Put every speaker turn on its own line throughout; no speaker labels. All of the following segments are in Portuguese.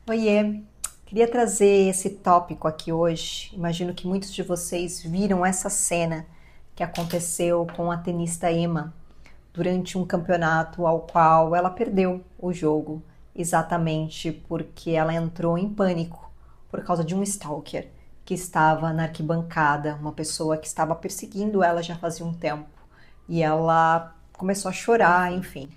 Oiê, queria trazer esse tópico aqui hoje. Imagino que muitos de vocês viram essa cena que aconteceu com a tenista Emma durante um campeonato ao qual ela perdeu o jogo, exatamente porque ela entrou em pânico por causa de um stalker que estava na arquibancada, uma pessoa que estava perseguindo ela já fazia um tempo. E ela começou a chorar, enfim.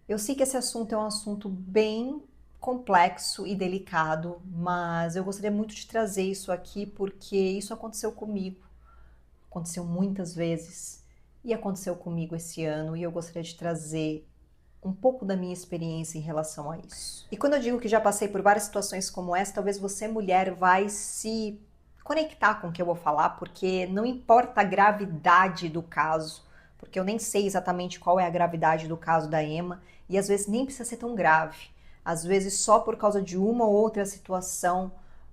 Eu sei que esse assunto é um assunto bem complexo e delicado, mas eu gostaria muito de trazer isso aqui porque isso aconteceu comigo, aconteceu muitas vezes e aconteceu comigo esse ano e eu gostaria de trazer um pouco da minha experiência em relação a isso. E quando eu digo que já passei por várias situações como essa, talvez você, mulher, vai se conectar com o que eu vou falar, porque não importa a gravidade do caso, porque eu nem sei exatamente qual é a gravidade do caso da Emma, e às vezes nem precisa ser tão grave. Às vezes só por causa de uma ou outra situação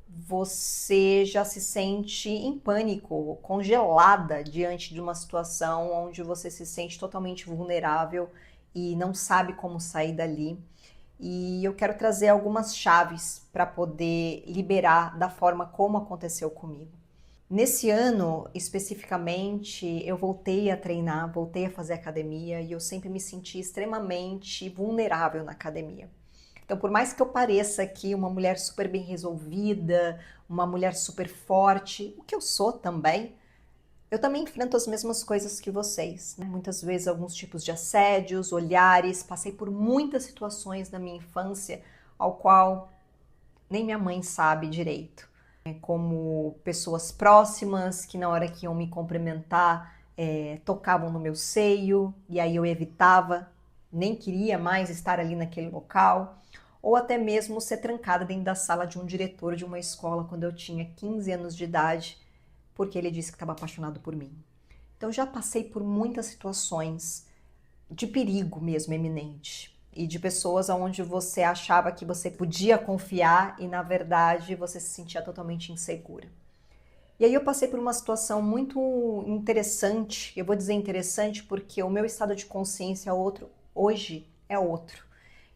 você já se sente em pânico, congelada diante de uma situação onde você se sente totalmente vulnerável e não sabe como sair dali. E eu quero trazer algumas chaves para poder liberar da forma como aconteceu comigo. Nesse ano, especificamente, eu voltei a treinar, voltei a fazer academia e eu sempre me senti extremamente vulnerável na academia. Então, por mais que eu pareça aqui uma mulher super bem resolvida, uma mulher super forte, o que eu sou também, eu também enfrento as mesmas coisas que vocês, né? Muitas vezes alguns tipos de assédios, olhares, passei por muitas situações na minha infância ao qual nem minha mãe sabe direito. Como pessoas próximas que na hora que iam me cumprimentar tocavam no meu seio e aí eu evitava, nem queria mais estar ali naquele local. Ou até mesmo ser trancada dentro da sala de um diretor de uma escola quando eu tinha 15 anos de idade, porque ele disse que estava apaixonado por mim. Então já passei por muitas situações de perigo mesmo eminente e de pessoas onde você achava que você podia confiar e na verdade você se sentia totalmente insegura. E aí eu passei por uma situação muito interessante. Eu vou dizer interessante porque o meu estado de consciência outro hoje é outro.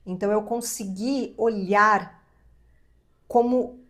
Então eu consegui olhar como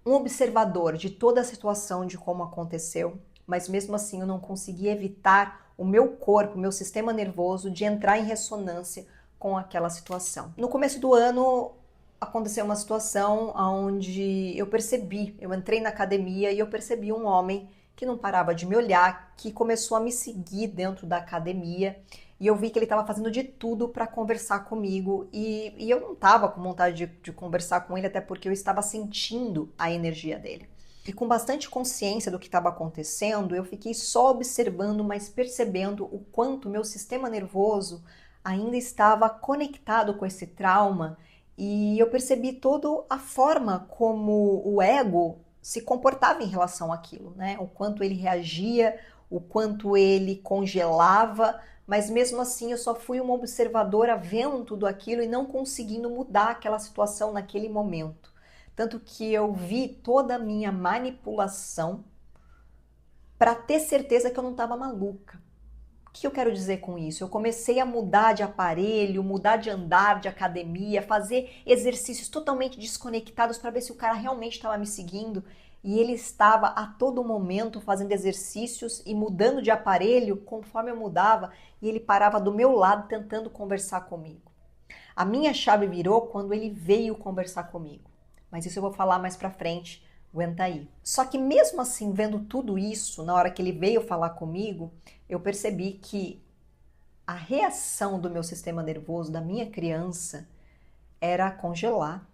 um observador de toda a situação, de como aconteceu, mas mesmo assim eu não consegui evitar o meu corpo, o meu sistema nervoso de entrar em ressonância com aquela situação. No começo do ano aconteceu uma situação onde eu entrei na academia e eu percebi um homem que não parava de me olhar, que começou a me seguir dentro da academia e eu vi que ele estava fazendo de tudo para conversar comigo e eu não estava com vontade de conversar com ele, até porque eu estava sentindo a energia dele. E com bastante consciência do que estava acontecendo, eu fiquei só observando, mas percebendo o quanto meu sistema nervoso ainda estava conectado com esse trauma e eu percebi toda a forma como o ego se comportava em relação àquilo, né? O quanto ele reagia, o quanto ele congelava, mas mesmo assim eu só fui uma observadora vendo tudo aquilo e não conseguindo mudar aquela situação naquele momento. Tanto que eu vi toda a minha manipulação para ter certeza que eu não estava maluca. O que eu quero dizer com isso? Eu comecei a mudar de aparelho, mudar de andar, de academia, fazer exercícios totalmente desconectados para ver se o cara realmente estava me seguindo. E ele estava a todo momento fazendo exercícios e mudando de aparelho conforme eu mudava, e ele parava do meu lado tentando conversar comigo. A minha chave virou quando ele veio conversar comigo. Mas isso eu vou falar mais pra frente, aguenta aí. Só que mesmo assim, vendo tudo isso, na hora que ele veio falar comigo, eu percebi que a reação do meu sistema nervoso, da minha criança, era congelar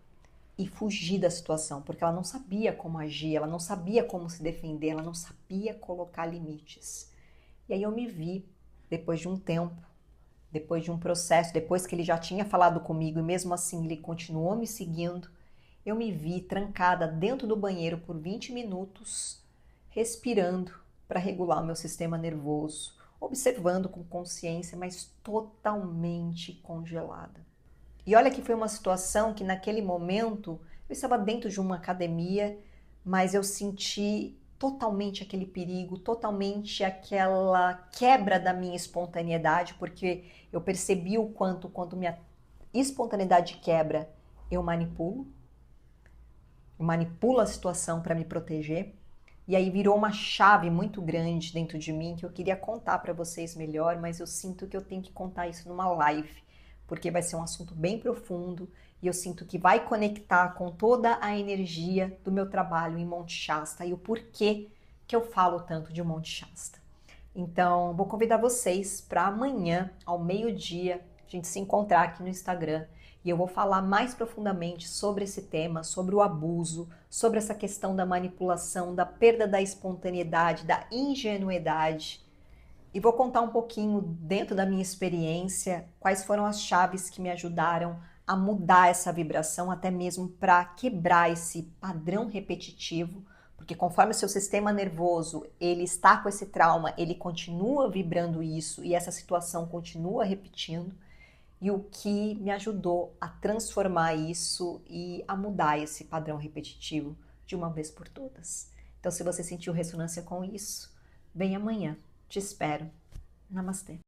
e fugir da situação, porque ela não sabia como agir, ela não sabia como se defender, ela não sabia colocar limites. E aí eu me vi, depois de um tempo, depois de um processo, depois que ele já tinha falado comigo e mesmo assim ele continuou me seguindo, eu me vi trancada dentro do banheiro por 20 minutos, respirando para regular o meu sistema nervoso, observando com consciência, mas totalmente congelada. E olha que foi uma situação que naquele momento eu estava dentro de uma academia, mas eu senti totalmente aquele perigo, totalmente aquela quebra da minha espontaneidade, porque eu percebi o quanto quando minha espontaneidade quebra, eu manipulo, manipulo a situação para me proteger. E aí virou uma chave muito grande dentro de mim que eu queria contar para vocês melhor, mas eu sinto que eu tenho que contar isso numa live, porque vai ser um assunto bem profundo e eu sinto que vai conectar com toda a energia do meu trabalho em Monte Shasta e o porquê que eu falo tanto de Monte Shasta. Então, vou convidar vocês para amanhã, ao meio-dia, a gente se encontrar aqui no Instagram e eu vou falar mais profundamente sobre esse tema, sobre o abuso, sobre essa questão da manipulação, da perda da espontaneidade, da ingenuidade. E vou contar um pouquinho, dentro da minha experiência, quais foram as chaves que me ajudaram a mudar essa vibração, até mesmo para quebrar esse padrão repetitivo, porque conforme o seu sistema nervoso ele está com esse trauma, ele continua vibrando isso e essa situação continua repetindo. E o que me ajudou a transformar isso e a mudar esse padrão repetitivo de uma vez por todas. Então, se você sentiu ressonância com isso, vem amanhã. Te espero. Namastê.